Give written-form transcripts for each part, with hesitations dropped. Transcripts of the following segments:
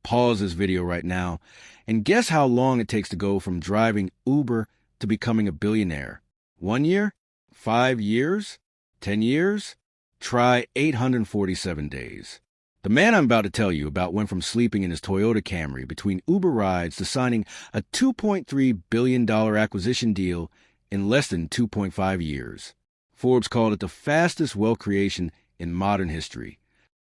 pause this video right now and guess how long it takes to go from driving Uber to becoming a billionaire. 1 year? 5 years? 10 years? Try 847 days. The man I'm about to tell you about went from sleeping in his Toyota Camry between Uber rides to signing a $2.3 billion acquisition deal in less than 2.5 years. Forbes called it the fastest wealth creation in modern history.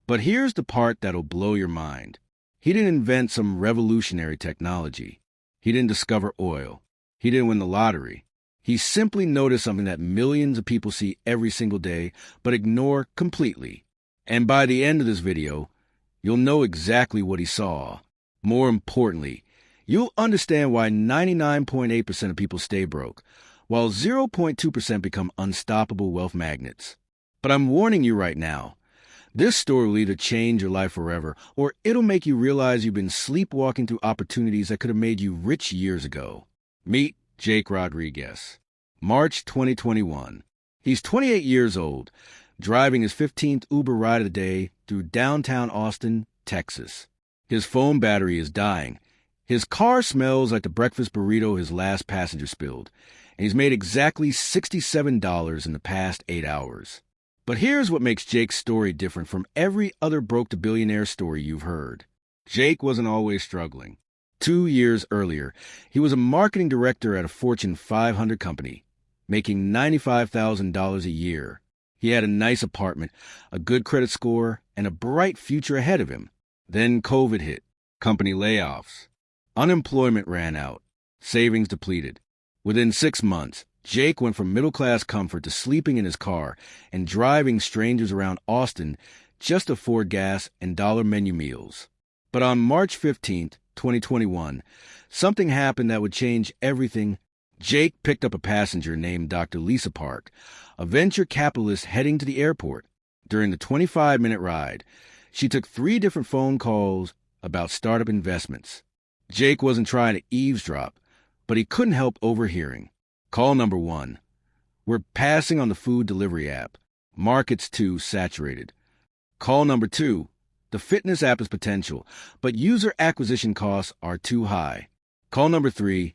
But here's the part that'll blow your mind. He didn't invent some revolutionary technology. He didn't discover oil. He didn't win the lottery. He simply noticed something that millions of people see every single day, but ignore completely. And by the end of this video, you'll know exactly what he saw. More importantly, you'll understand why 99.8% of people stay broke, while 0.2% become unstoppable wealth magnets. But I'm warning you right now, this story will either change your life forever, or it'll make you realize you've been sleepwalking through opportunities that could have made you rich years ago. Meet Jake Rodriguez. March 2021. He's 28 years old, driving his 15th Uber ride of the day through downtown Austin, Texas. His phone battery is dying. His car smells like the breakfast burrito his last passenger spilled, and he's made exactly $67 in the past 8 hours. But here's what makes Jake's story different from every other broke-to-billionaire story you've heard. Jake wasn't always struggling. 2 years earlier, he was a marketing director at a Fortune 500 company, making $95,000 a year. He had a nice apartment, a good credit score, and a bright future ahead of him. Then COVID hit, company layoffs. Unemployment ran out, savings depleted. Within 6 months, Jake went from middle-class comfort to sleeping in his car and driving strangers around Austin just to afford gas and dollar menu meals. But on March 15th, 2021, something happened that would change everything. Jake picked up a passenger named Dr. Lisa Park, a venture capitalist heading to the airport. During the 25-minute ride, she took 3 different phone calls about startup investments. Jake wasn't trying to eavesdrop, but he couldn't help overhearing. Call number 1. We're passing on the food delivery app. Market's too saturated. Call number 2. The fitness app is potential, but user acquisition costs are too high. Call number 3.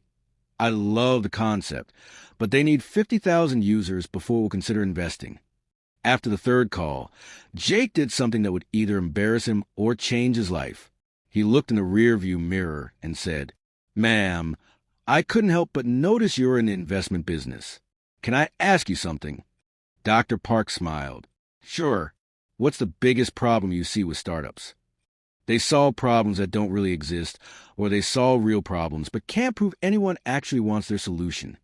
I love the concept, but they need 50,000 users before we'll consider investing. After the 3rd call, Jake did something that would either embarrass him or change his life. He looked in the rearview mirror and said, "Ma'am, I couldn't help but notice you're in the investment business. Can I ask you something?" Dr. Park smiled. "Sure. What's the biggest problem you see with startups?" They solve problems that don't really exist, or they solve real problems but can't prove anyone actually wants their solution.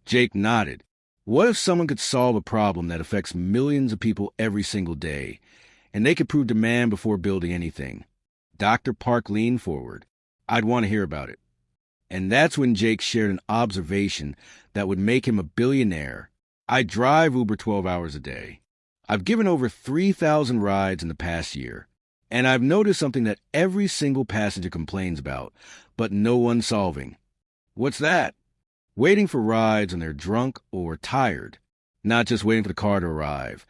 Jake nodded. What if someone could solve a problem that affects millions of people every single day, and they could prove demand before building anything? Dr. Park leaned forward. I'd want to hear about it. And that's when Jake shared an observation that would make him a billionaire. I drive Uber 12 hours a day. I've given over 3,000 rides in the past year. And I've noticed something that every single passenger complains about, but no one's solving. What's that? Waiting for rides when they're drunk or tired. Not just waiting for the car to arrive.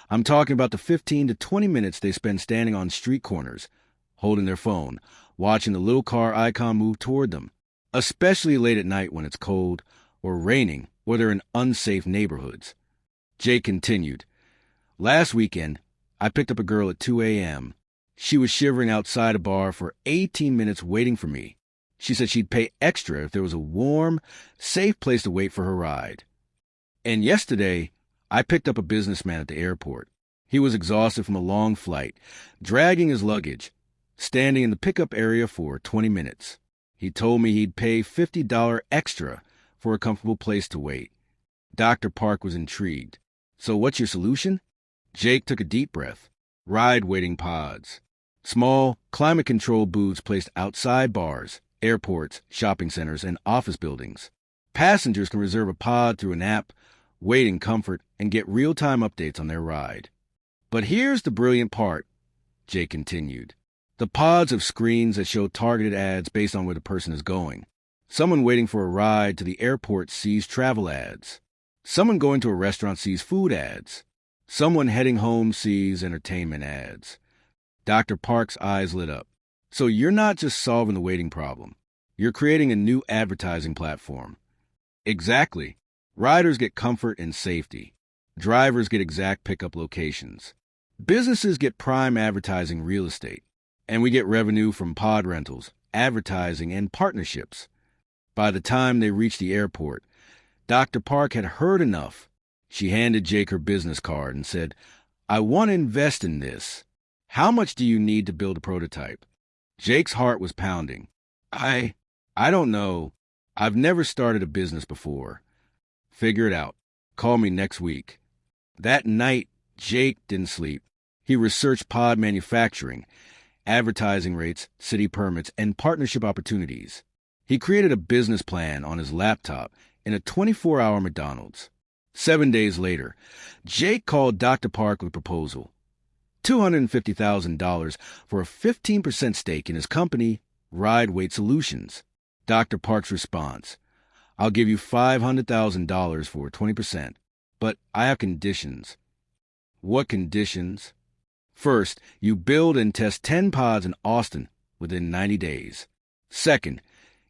I'm talking about the 15 to 20 minutes they spend standing on street corners, holding their phone, watching the little car icon move toward them. Especially late at night when it's cold, or raining, or they're in unsafe neighborhoods. Jake continued. Last weekend, I picked up a girl at 2 a.m. She was shivering outside a bar for 18 minutes waiting for me. She said she'd pay extra if there was a warm, safe place to wait for her ride. And yesterday, I picked up a businessman at the airport. He was exhausted from a long flight, dragging his luggage, standing in the pickup area for 20 minutes. He told me he'd pay $50 extra for a comfortable place to wait. Dr. Park was intrigued. So what's your solution? Jake took a deep breath. Ride waiting pods. Small, climate-controlled booths placed outside bars, airports, shopping centers, and office buildings. Passengers can reserve a pod through an app, wait in comfort, and get real-time updates on their ride. But here's the brilliant part, Jake continued. The pods have screens that show targeted ads based on where the person is going. Someone waiting for a ride to the airport sees travel ads. Someone going to a restaurant sees food ads. Someone heading home sees entertainment ads. Dr. Park's eyes lit up. So you're not just solving the waiting problem. You're creating a new advertising platform. Exactly. Riders get comfort and safety. Drivers get exact pickup locations. Businesses get prime advertising real estate. And we get revenue from pod rentals, advertising, and partnerships. By the time they reached the airport, Dr. Park had heard enough. She handed Jake her business card and said, "I want to invest in this. How much do you need to build a prototype?" Jake's heart was pounding. I don't know. I've never started a business before. Figure it out. Call me next week. That night, Jake didn't sleep. He researched pod manufacturing, advertising rates, city permits, and partnership opportunities. He created a business plan on his laptop in a 24-hour McDonald's. 7 days later, Jake called Dr. Park with a proposal. $250,000 for a 15% stake in his company, Ride Weight Solutions. Dr. Park's response: "I'll give you $500,000 for 20%, but I have conditions." What conditions? First, you build and test 10 pods in Austin within 90 days. Second,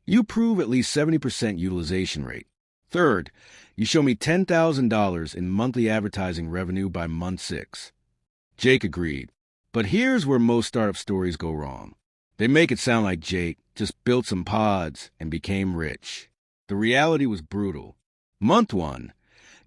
you prove at least 70% utilization rate. Third, you show me $10,000 in monthly advertising revenue by month 6. Jake agreed. But here's where most startup stories go wrong. They make it sound like Jake just built some pods and became rich. The reality was brutal. Month 1,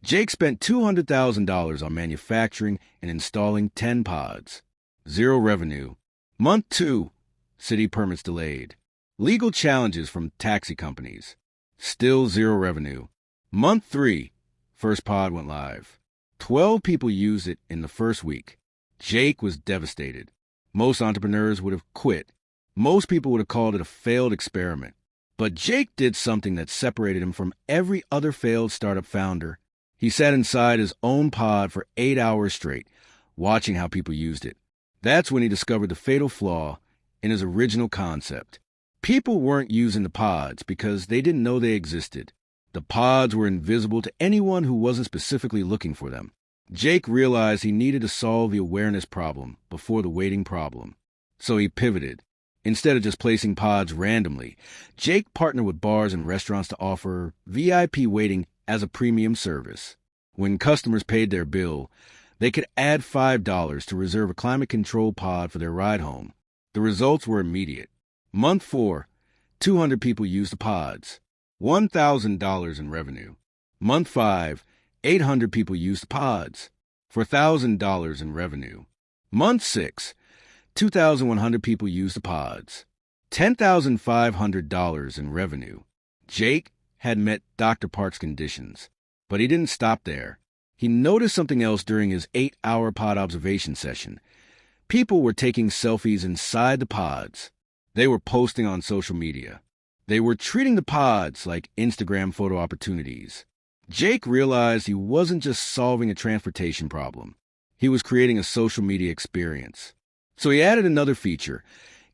Jake spent $200,000 on manufacturing and installing 10 pods. Zero revenue. Month 2, city permits delayed. Legal challenges from taxi companies. Still zero revenue. Month 3, first pod went live. 12 people used it in the first week. Jake was devastated. Most entrepreneurs would have quit. Most people would have called it a failed experiment. But Jake did something that separated him from every other failed startup founder. He sat inside his own pod for 8 hours straight, watching how people used it. That's when he discovered the fatal flaw in his original concept. People weren't using the pods because they didn't know they existed. The pods were invisible to anyone who wasn't specifically looking for them. Jake realized he needed to solve the awareness problem before the waiting problem. So he pivoted. Instead of just placing pods randomly, Jake partnered with bars and restaurants to offer VIP waiting as a premium service. When customers paid their bill, they could add $5 to reserve a climate-controlled pod for their ride home. The results were immediate. Month 4, 200 people used the pods. $1,000 in revenue. Month 5, 800 people used the pods for $1,000 in revenue. Month 6, 2,100 people used the pods. $10,500 in revenue. Jake had met Dr. Park's conditions, but he didn't stop there. He noticed something else during his 8-hour pod observation session. People were taking selfies inside the pods. They were posting on social media. They were treating the pods like Instagram photo opportunities. Jake realized he wasn't just solving a transportation problem. He was creating a social media experience. So he added another feature.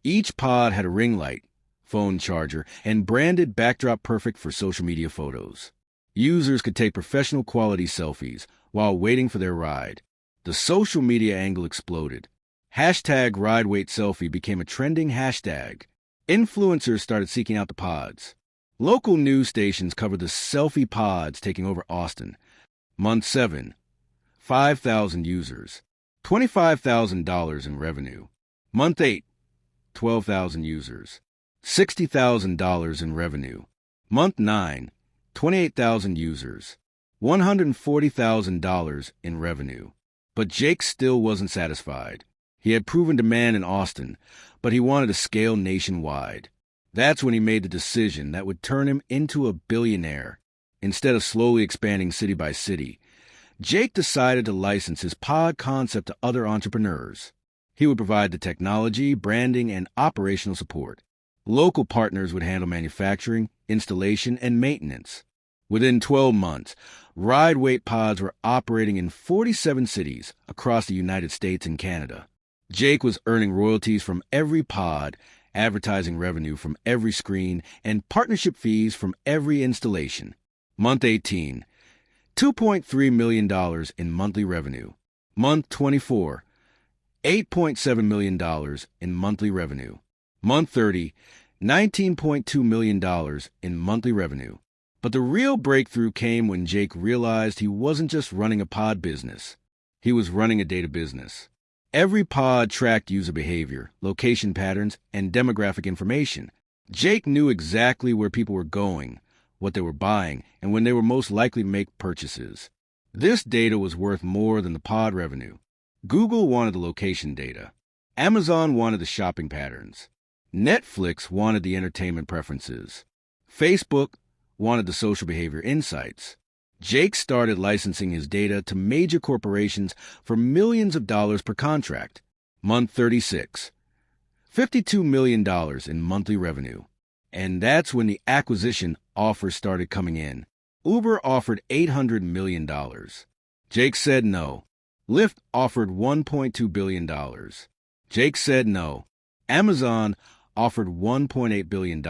Each pod had a ring light, phone charger, and branded backdrop perfect for social media photos. Users could take professional quality selfies while waiting for their ride. The social media angle exploded. Hashtag RideWaitSelfie became a trending hashtag. Influencers started seeking out the pods. Local news stations covered the selfie pods taking over Austin. Month 7, 5,000 users, $25,000 in revenue. Month 8, 12,000 users, $60,000 in revenue. Month 9, 28,000 users, $140,000 in revenue. But Jake still wasn't satisfied. He had proven demand in Austin, but he wanted to scale nationwide. That's when he made the decision that would turn him into a billionaire. Instead of slowly expanding city by city, Jake decided to license his pod concept to other entrepreneurs. He would provide the technology, branding, and operational support. Local partners would handle manufacturing, installation, and maintenance. Within 12 months, ride-weight pods were operating in 47 cities across the United States and Canada. Jake was earning royalties from every pod, advertising revenue from every screen, and partnership fees from every installation. Month 18, $2.3 million in monthly revenue. Month 24, $8.7 million in monthly revenue. Month 30, $19.2 million in monthly revenue. But the real breakthrough came when Jake realized he wasn't just running a pod business. He was running a data business. Every pod tracked user behavior, location patterns, and demographic information. Jake knew exactly where people were going, what they were buying, and when they were most likely to make purchases. This data was worth more than the pod revenue. Google wanted the location data. Amazon wanted the shopping patterns. Netflix wanted the entertainment preferences. Facebook wanted the social behavior insights. Jake started licensing his data to major corporations for millions of dollars per contract. Month 36, $52 million in monthly revenue. And that's when the acquisition offers started coming in. Uber offered $800 million. Jake said no. Lyft offered $1.2 billion. Jake said no. Amazon offered $1.8 billion.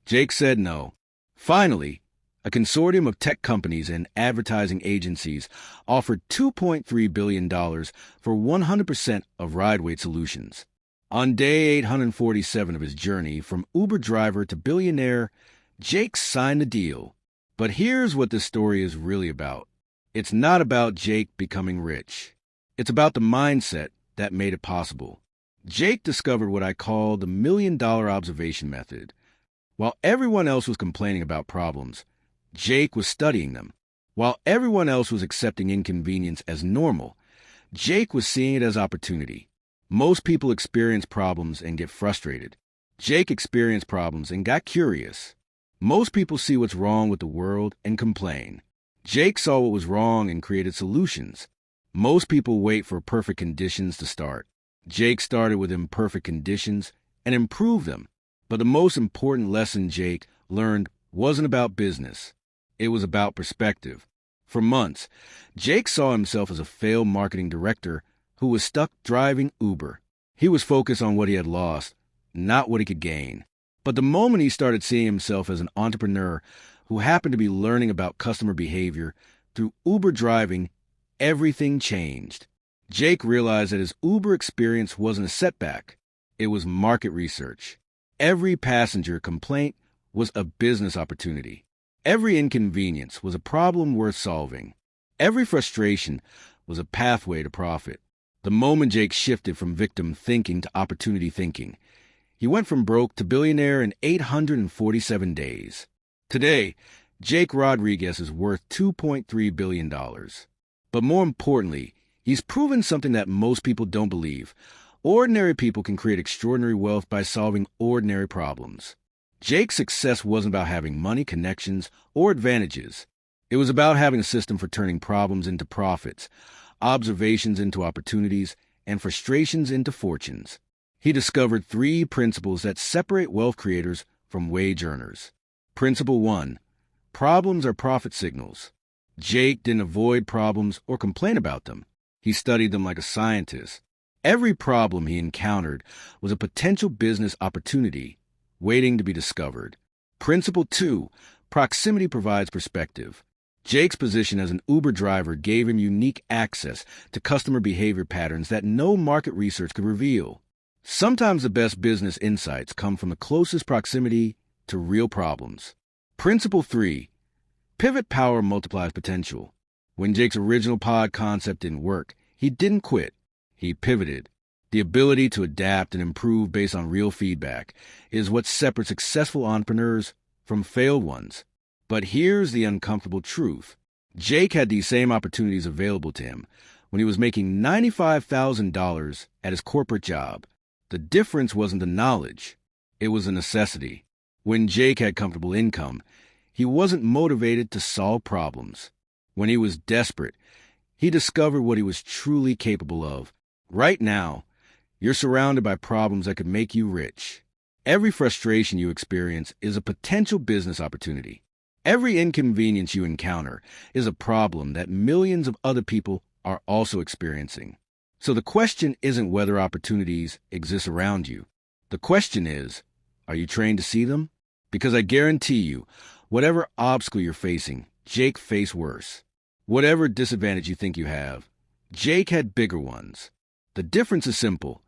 Jake said no. Finally, a consortium of tech companies and advertising agencies offered $2.3 billion for 100% of ride-weight solutions. On day 847 of his journey from Uber driver to billionaire, Jake signed the deal. But here's what this story is really about. It's not about Jake becoming rich. It's about the mindset that made it possible. Jake discovered what I call the $1 million observation method. While everyone else was complaining about problems, Jake was studying them. While everyone else was accepting inconvenience as normal, Jake was seeing it as opportunity. Most people experience problems and get frustrated. Jake experienced problems and got curious. Most people see what's wrong with the world and complain. Jake saw what was wrong and created solutions. Most people wait for perfect conditions to start. Jake started with imperfect conditions and improved them. But the most important lesson Jake learned wasn't about business. It was about perspective. For months, Jake saw himself as a failed marketing director who was stuck driving Uber. He was focused on what he had lost, not what he could gain. But the moment he started seeing himself as an entrepreneur who happened to be learning about customer behavior through Uber driving, everything changed. Jake realized that his Uber experience wasn't a setback. It was market research. Every passenger complaint was a business opportunity. Every inconvenience was a problem worth solving. Every frustration was a pathway to profit. The moment Jake shifted from victim thinking to opportunity thinking, he went from broke to billionaire in 847 days. Today, Jake Rodriguez is worth $2.3 billion. But more importantly, he's proven something that most people don't believe. Ordinary people can create extraordinary wealth by solving ordinary problems. Jake's success wasn't about having money, connections, or advantages. It was about having a system for turning problems into profits, observations into opportunities, and frustrations into fortunes. He discovered 3 principles that separate wealth creators from wage earners. Principle 1. Problems are profit signals. Jake didn't avoid problems or complain about them. He studied them like a scientist. Every problem he encountered was a potential business opportunity waiting to be discovered. Principle 2. Proximity provides perspective. Jake's position as an Uber driver gave him unique access to customer behavior patterns that no market research could reveal. Sometimes the best business insights come from the closest proximity to real problems. Principle 3. Pivot power multiplies potential. When Jake's original pod concept didn't work, he didn't quit. He pivoted. The ability to adapt and improve based on real feedback is what separates successful entrepreneurs from failed ones. But here's the uncomfortable truth. Jake had these same opportunities available to him when he was making $95,000 at his corporate job. The difference wasn't the knowledge. It was a necessity. When Jake had comfortable income, he wasn't motivated to solve problems. When he was desperate, he discovered what he was truly capable of. Right now, you're surrounded by problems that could make you rich. Every frustration you experience is a potential business opportunity. Every inconvenience you encounter is a problem that millions of other people are also experiencing. So the question isn't whether opportunities exist around you. The question is, are you trained to see them? Because I guarantee you, whatever obstacle you're facing, Jake faced worse. Whatever disadvantage you think you have, Jake had bigger ones. The difference is simple.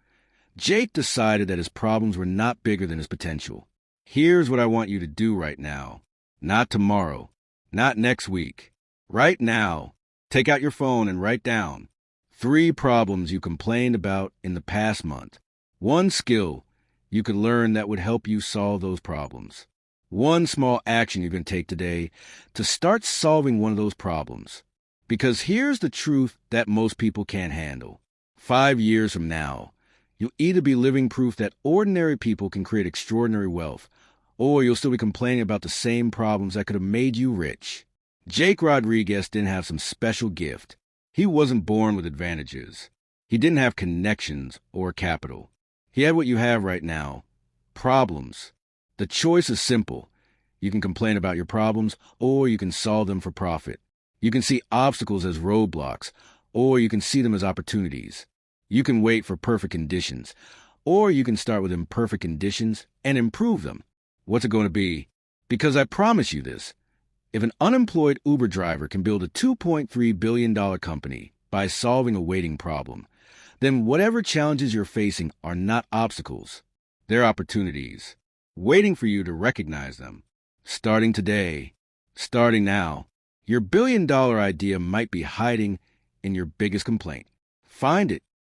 Jake decided that his problems were not bigger than his potential. Here's what I want you to do right now. Not tomorrow. Not next week. Right now. Take out your phone and write down 3 problems you complained about in the past month. 1 skill you could learn that would help you solve those problems. 1 small action you can take today to start solving one of those problems. Because here's the truth that most people can't handle. 5 years from now, you'll either be living proof that ordinary people can create extraordinary wealth, or you'll still be complaining about the same problems that could have made you rich. Jake Rodriguez didn't have some special gift. He wasn't born with advantages. He didn't have connections or capital. He had what you have right now. Problems. The choice is simple. You can complain about your problems, or you can solve them for profit. You can see obstacles as roadblocks, or you can see them as opportunities. You can wait for perfect conditions, or you can start with imperfect conditions and improve them. What's it going to be? Because I promise you this. If an unemployed Uber driver can build a $2.3 billion company by solving a waiting problem, then whatever challenges you're facing are not obstacles. They're opportunities, waiting for you to recognize them. Starting today, starting now, your $1 billion idea might be hiding in your biggest complaint. Find it,